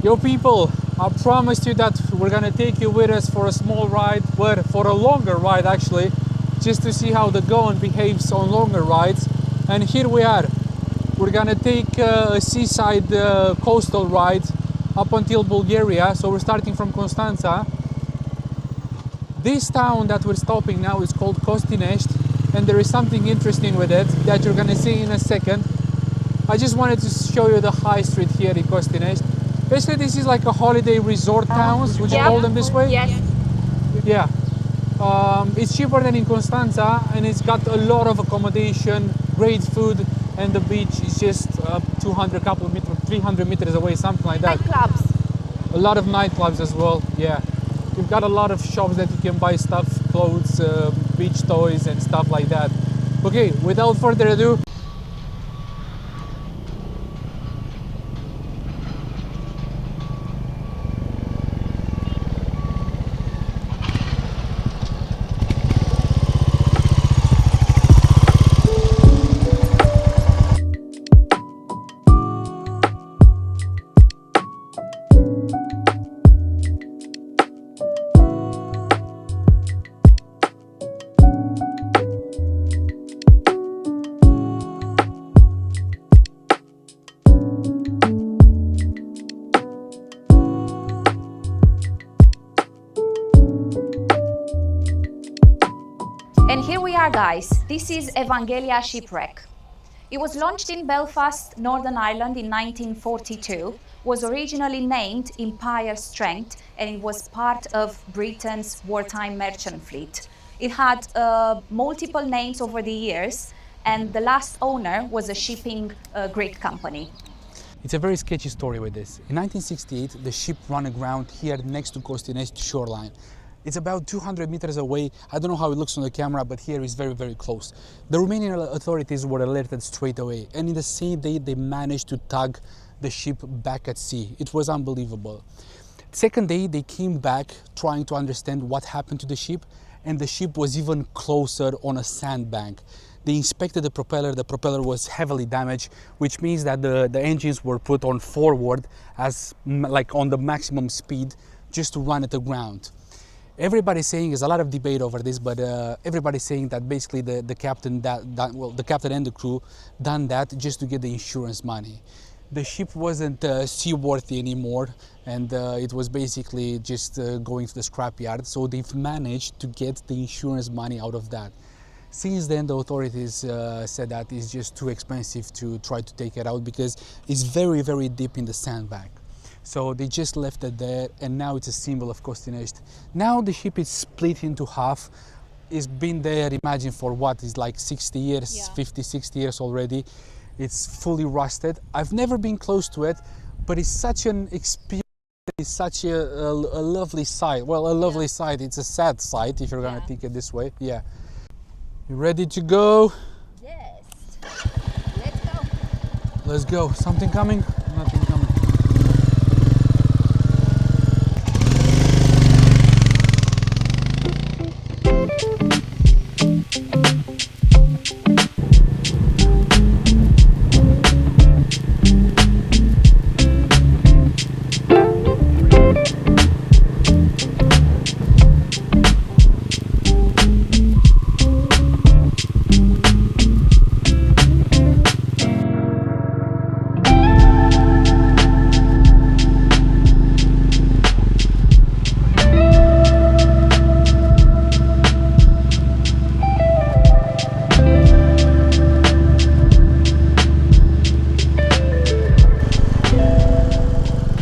Yo people, I promised you that we're gonna take you with us for a small ride, but for a longer ride actually, just to see how the Goan behaves on longer rides. And here we are. We're gonna take a seaside coastal ride up until Bulgaria. So we're starting from Constanța. This town that we're stopping now is called Costinești, and there is something interesting with it that you're gonna see in a second. I just wanted to show you the high street here in Costinești. Basically, this is like a holiday resort towns. Would you call them this way? Yes. Yeah. It's cheaper than in Constanța, and it's got a lot of accommodation, great food, and the beach is just 200, 300 meters away, something like that. Nightclubs. A lot of nightclubs as well. Yeah. You've got a lot of shops that you can buy stuff, clothes, beach toys, and stuff like that. Okay, without further ado. And here we are, guys. This is Evangelia Shipwreck. It was launched in Belfast, Northern Ireland in 1942, was originally named Empire Strength, and it was part of Britain's wartime merchant fleet. It had multiple names over the years, and the last owner was a shipping Greek company. It's a very sketchy story with this. In 1968, the ship ran aground here next to Costinești shoreline. It's about 200 meters away. I don't know how it looks on the camera, but here is very, very close. The Romanian authorities were alerted straight away, and in the same day they managed to tug the ship back at sea. It was unbelievable. Second day they came back trying to understand what happened to the ship, and the ship was even closer on a sandbank. They inspected the propeller was heavily damaged, which means that the engines were put on forward as like on the maximum speed just to run it aground. Everybody's saying, there's a lot of debate over this, but everybody's saying that basically the captain the captain and the crew done that just to get the insurance money. The ship wasn't seaworthy anymore, and it was basically just going to the scrapyard. So they've managed to get the insurance money out of that. Since then, the authorities said that it's just too expensive to try to take it out because it's very, very deep in the sandbank. So they just left it there, and now it's a symbol of Costinești. Now the ship is split into half. It's been there, imagine, for what is like 60 years, yeah. 50, 60 years already. It's fully rusted. I've never been close to it, but it's such an experience. It's such a lovely sight. Well, a lovely sight. It's a sad sight if you're gonna think it this way. Yeah. You ready to go? Yes. Let's go. Let's go. Something coming? Nothing coming.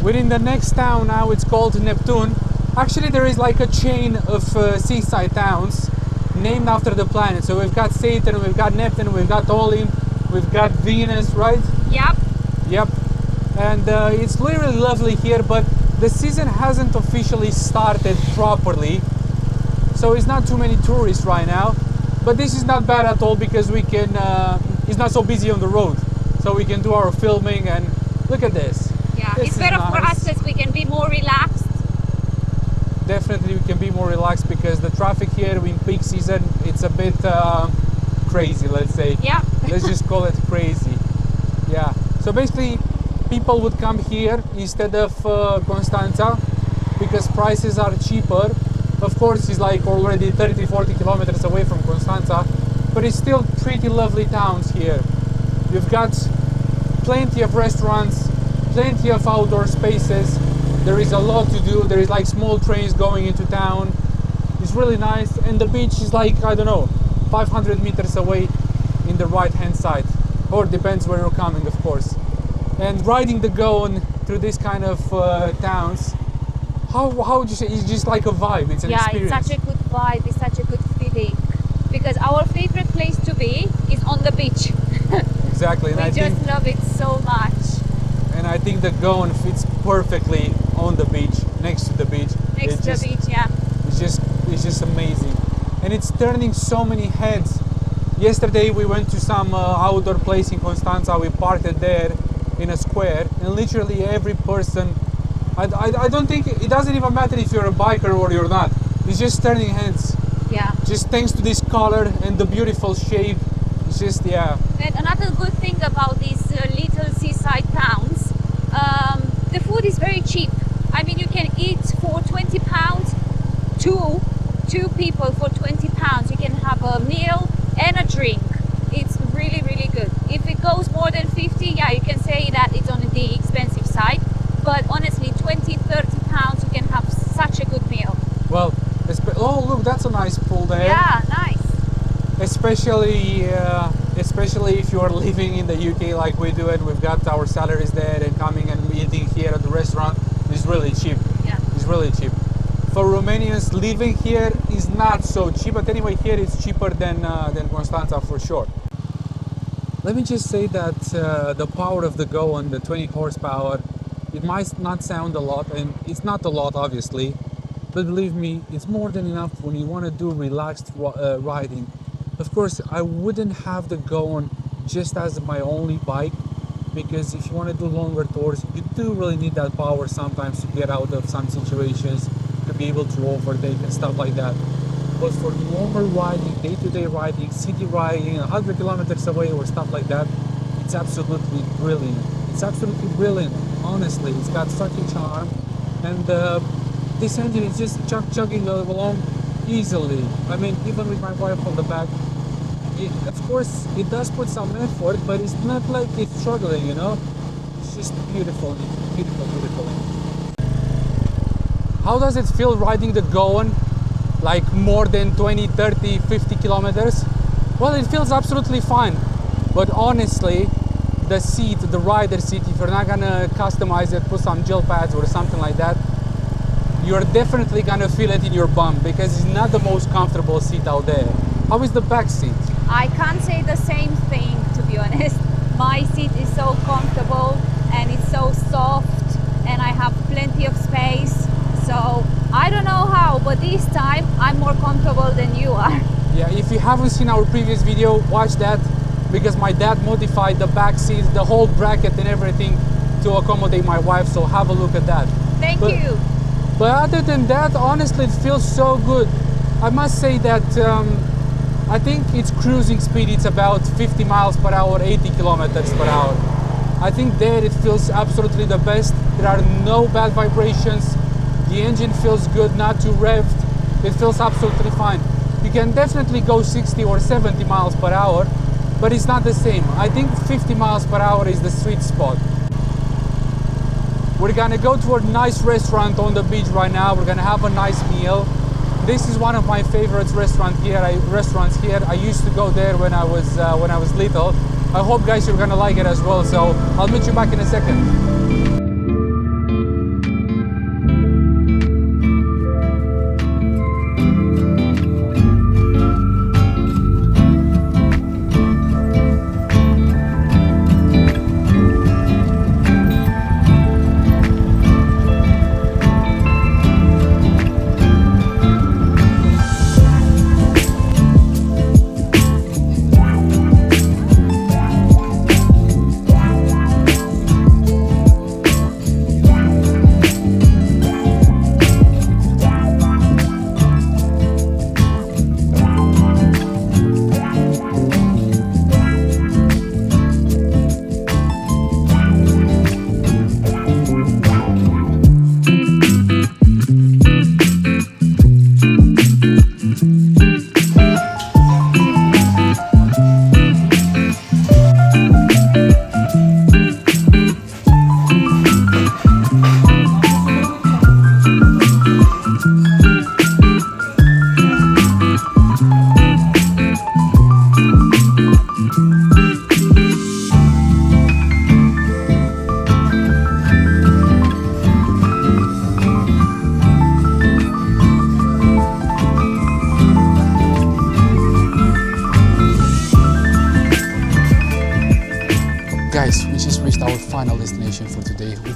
Within the next town now, it's called Neptune. Actually, there is like a chain of seaside towns named after the planet. So we've got Saturn, we've got Neptune, we've got Olymp, we've got Venus, right? Yep. Yep. And it's literally lovely here, but the season hasn't officially started properly. So it's not too many tourists right now. But this is not bad at all because we can, it's not so busy on the road. So we can do our filming, and look at this. Yeah, This it's is better for nice. us because we can be more relaxed. Definitely we can be more relaxed because the traffic here in peak season, it's a bit crazy, let's say. Yeah. Let's just call it crazy. Yeah. So basically, people would come here instead of Constanța because prices are cheaper. Of course, it's like already 30-40 kilometers away from Constanța, but it's still pretty lovely towns here. You've got plenty of restaurants, plenty of outdoor spaces. There is a lot to do. There is like small trains going into town. It's really nice, and the beach is like, I don't know, 500 meters away in the right hand side, or depends where you're coming, of course. And riding the Goan through this kind of towns, how would you say, it's just like a vibe, it's an experience. Yeah, it's such a good vibe, it's such a good feeling, because our favorite place to be is on the beach. Exactly. And we just love it so much. And I think the Goan fits perfectly on the beach, next to the beach. Next to the beach, yeah. It's just amazing. And it's turning so many heads. Yesterday we went to some outdoor place in Constanța, we parked there in a square, and literally every person, I don't think, it doesn't even matter if you're a biker or you're not, it's just turning heads. Yeah. Just thanks to this color and the beautiful shape, it's just, yeah. And another good thing about these little seaside towns, the food is very cheap. I mean, you can eat for £20, two people for £20, you can have a meal and a drink. It's really, really good. If it goes more than 50, yeah, you can say that it's on the expensive side. But honestly, 20, 30 pounds, you can have such a good meal. Well, oh look, that's a nice pool there. Yeah, nice. Especially if you are living in the UK like we do, and we've got our salaries there, and coming and eating here at the restaurant is really cheap. Yeah. It's really cheap. For Romanians, living here is not so cheap, but anyway, here it's cheaper than Constanța for sure. Let me just say that the power of the Goan, the 20 horsepower, it might not sound a lot, and it's not a lot obviously, but believe me, it's more than enough when you want to do relaxed riding. Of course, I wouldn't have the Goan just as my only bike, because if you want to do longer tours, you do really need that power sometimes to get out of some situations, to be able to overtake and stuff like that. But for normal riding, day-to-day riding, city riding, 100 kilometers away or stuff like that, it's absolutely brilliant. It's absolutely brilliant, honestly. It's got such a charm, and this engine is just chugging along easily. I mean, even with my wife on the back, of course, it does put some effort, but it's not like it's struggling, you know? It's just beautiful, beautiful, beautiful. How does it feel riding the Goan, like more than 20, 30, 50 kilometers? Well, it feels absolutely fine, but honestly, the seat, the rider seat, if you're not gonna customize it, put some gel pads or something like that, you're definitely gonna feel it in your bum, because it's not the most comfortable seat out there. How is the back seat? I can't say the same thing, to be honest. My seat is so comfortable and it's so soft, and I have plenty of space. So I don't know how, but this time I'm more comfortable than you are. Yeah, if you haven't seen our previous video, watch that, because my dad modified the back seat, the whole bracket and everything to accommodate my wife, so have a look at that. Thank you. But other than that, honestly, it feels so good. I must say that I think its cruising speed, it's about 50 miles per hour, 80 kilometers per hour. I think there it feels absolutely the best. There are no bad vibrations. The engine feels good, not too revved. It feels absolutely fine. You can definitely go 60 or 70 miles per hour, but it's not the same. I think 50 miles per hour is the sweet spot. We're gonna go to a nice restaurant on the beach right now. We're gonna have a nice meal. This is one of my favorite restaurants here. I used to go there when I was little. I hope guys you're gonna like it as well. So I'll meet you back in a second.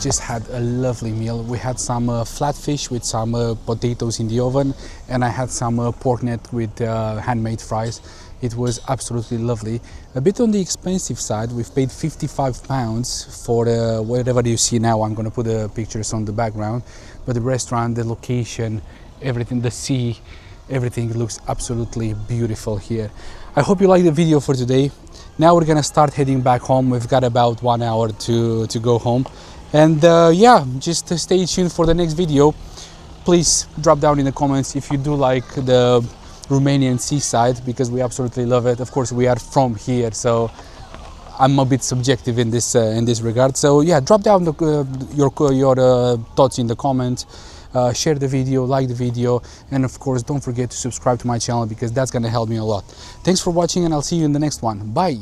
just had a lovely meal. We had some flatfish with some potatoes in the oven, and I had some pork net with handmade fries. It was absolutely lovely. A bit on the expensive side. We've paid £55 for whatever you see now. I'm going to put the pictures on the background, but the restaurant, the location, everything, the sea, everything looks absolutely beautiful here. I hope you like the video for today. Now we're gonna start heading back home. We've got about 1 hour to go home, and yeah, just stay tuned for the next video. Please drop down in the comments if you do like the Romanian seaside, because we absolutely love it. Of course, we are from here, so I'm a bit subjective in this regard. So yeah, drop down your thoughts in the comments. Share the video, like the video, and of course don't forget to subscribe to my channel, because that's gonna help me a lot. Thanks for watching, and I'll see you in the next one. Bye.